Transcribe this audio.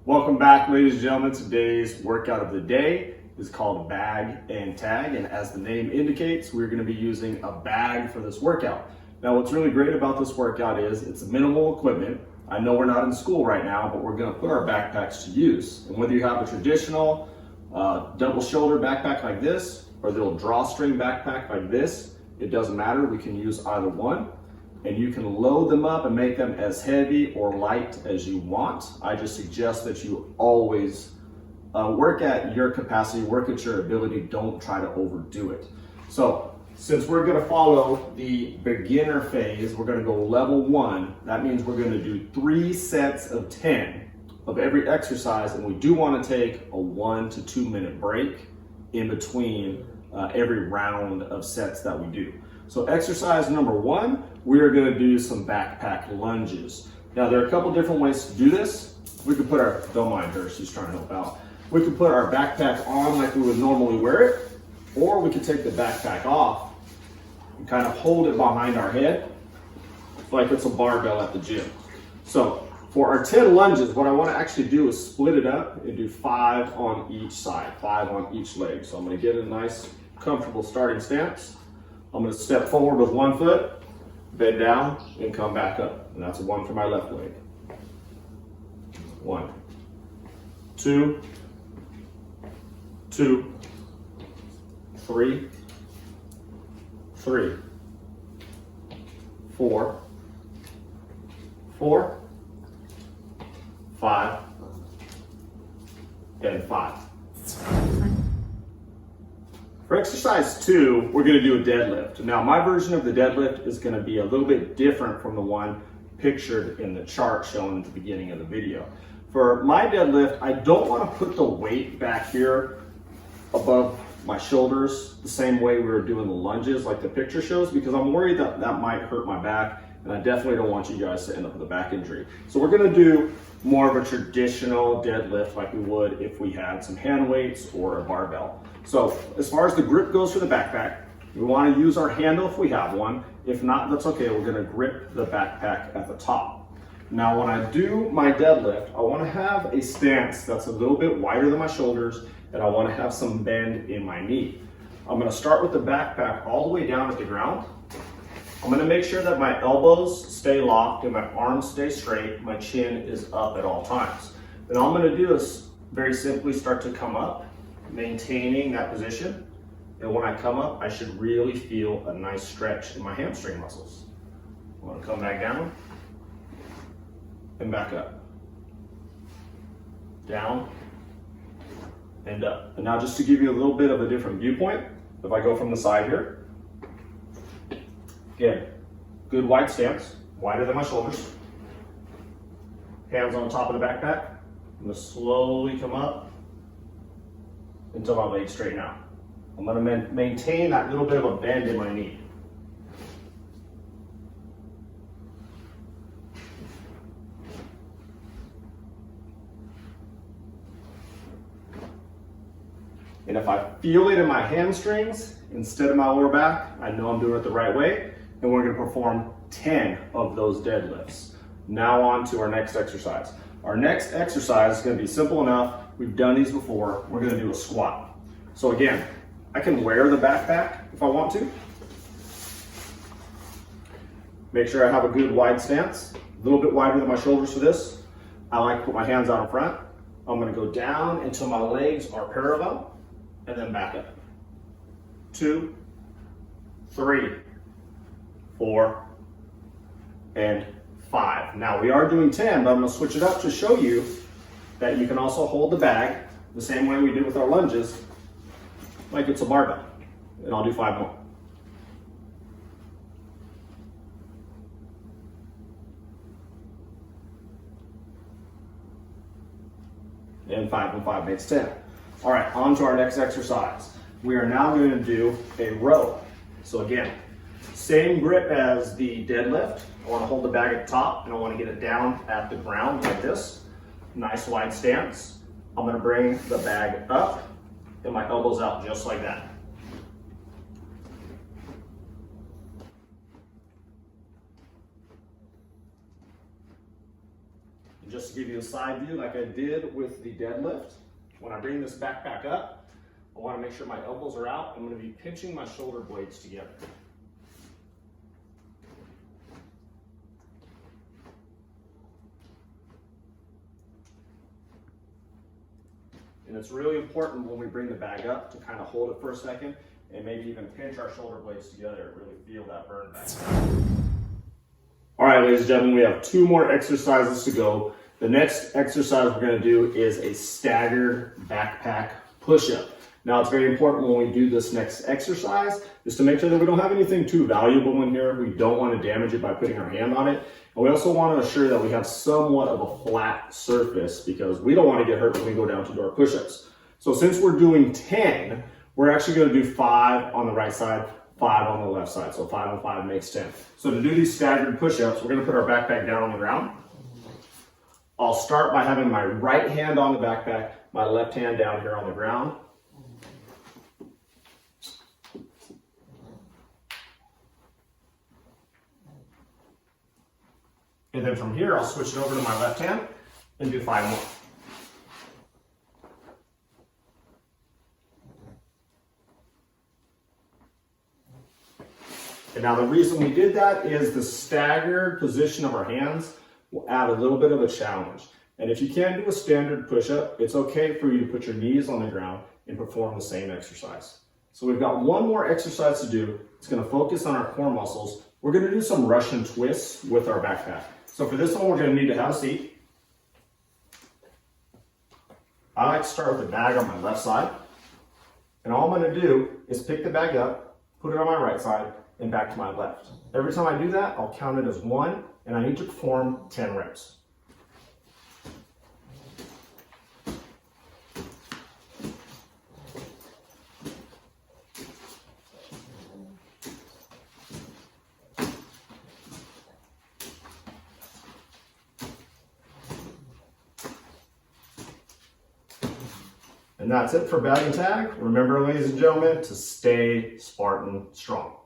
Welcome back, ladies and gentlemen. Today's workout of the day is called Bag and Tag, and as the name indicates, we're going to be using a bag for this workout. Now, what's really great about this workout is it's minimal equipment. I know we're not in school right now, but we're going to put our backpacks to use. And whether you have a traditional double shoulder backpack like this, or the old drawstring backpack like this, it doesn't matter. We can use either one. And you can load them up and make them as heavy or light as you want. I just suggest that you always work at your capacity, work at your ability, don't try to overdo it. So since we're gonna follow the beginner phase, we're gonna go level 1. That means we're gonna do 3 sets of 10 of every exercise, and we do wanna take a 1 to 2 minute break in between every round of sets that we do. So exercise number 1, we are gonna do some backpack lunges. Now there are a couple different ways to do this. We could put our, don't mind her, she's trying to help out. We could put our backpack on like we would normally wear it, or we could take the backpack off and kind of hold it behind our head like it's a barbell at the gym. So for our 10 lunges, what I wanna actually do is split it up and do 5 on each side, 5 on each leg. So I'm gonna get a nice, comfortable starting stance. I'm going to step forward with one foot, bend down, and come back up. And that's a 1 for my left leg. 1, 2, 2, 3, 3, 4, 4, 5, and 5. For exercise 2, we're going to do a deadlift. Now, my version of the deadlift is going to be a little bit different from the one pictured in the chart shown at the beginning of the video. For my deadlift, I don't want to put the weight back here above my shoulders the same way we were doing the lunges like the picture shows, because I'm worried that that might hurt my back, and I definitely don't want you guys to end up with a back injury. So we're going to do more of a traditional deadlift like we would if we had some hand weights or a barbell. So as far as the grip goes for the backpack, we want to use our handle if we have one. If not, that's okay. We're going to grip the backpack at the top. Now, when I do my deadlift, I want to have a stance that's a little bit wider than my shoulders, and I want to have some bend in my knee. I'm going to start with the backpack all the way down at the ground. I'm going to make sure that my elbows stay locked and my arms stay straight. My chin is up at all times. Then all I'm going to do is very simply start to come up, maintaining that position. And when I come up, I should really feel a nice stretch in my hamstring muscles. I'm going to come back down and back up. Down and up. And now just to give you a little bit of a different viewpoint, if I go from the side here, again, good wide stance, wider than my shoulders. Hands on top of the backpack. I'm going to slowly come up until my legs straighten out. I'm going to maintain that little bit of a bend in my knee. And if I feel it in my hamstrings instead of my lower back, I know I'm doing it the right way. And we're going to perform 10 of those deadlifts. Now on to our next exercise. Our next exercise is going to be simple enough. We've done these before. We're going to do a squat. So again, I can wear the backpack if I want to. Make sure I have a good wide stance, a little bit wider than my shoulders for this. I like to put my hands out in front. I'm going to go down until my legs are parallel and then back up. 2, 3, 4, and 5. Now we are doing 10, but I'm going to switch it up to show you that you can also hold the bag the same way we did with our lunges, like it's a barbell. And I'll do 5 more. And 5 and 5 makes 10. All right, on to our next exercise. We are now going to do a row. So again, same grip as the deadlift. I want to hold the bag at the top and I want to get it down at the ground like this. Nice wide stance. I'm going to bring the bag up and my elbows out just like that. And just to give you a side view like I did with the deadlift, when I bring this backpack up, I want to make sure my elbows are out. I'm going to be pinching my shoulder blades together. And it's really important when we bring the bag up to kind of hold it for a second and maybe even pinch our shoulder blades together to really feel that burn back. All right, ladies and gentlemen, we have 2 more exercises to go. The next exercise we're going to do is a staggered backpack push-up. Now, it's very important when we do this next exercise is to make sure that we don't have anything too valuable in here. We don't want to damage it by putting our hand on it. And we also want to assure that we have somewhat of a flat surface because we don't want to get hurt when we go down to do our push-ups. So since we're doing 10, we're actually going to do 5 on the right side, 5 on the left side. So 5 and 5 makes 10. So to do these staggered push-ups, we're going to put our backpack down on the ground. I'll start by having my right hand on the backpack, my left hand down here on the ground. And then from here, I'll switch it over to my left hand and do 5 more. And now the reason we did that is the staggered position of our hands will add a little bit of a challenge. And if you can't do a standard push-up, it's okay for you to put your knees on the ground and perform the same exercise. So we've got 1 more exercise to do. It's going to focus on our core muscles. We're going to do some Russian twists with our backpack. So for this one, we're going to need to have a seat. I like to start with the bag on my left side. And all I'm going to do is pick the bag up, put it on my right side, and back to my left. Every time I do that, I'll count it as 1, and I need to perform 10 reps. And that's it for bag and tag. Remember, ladies and gentlemen, to stay Spartan strong.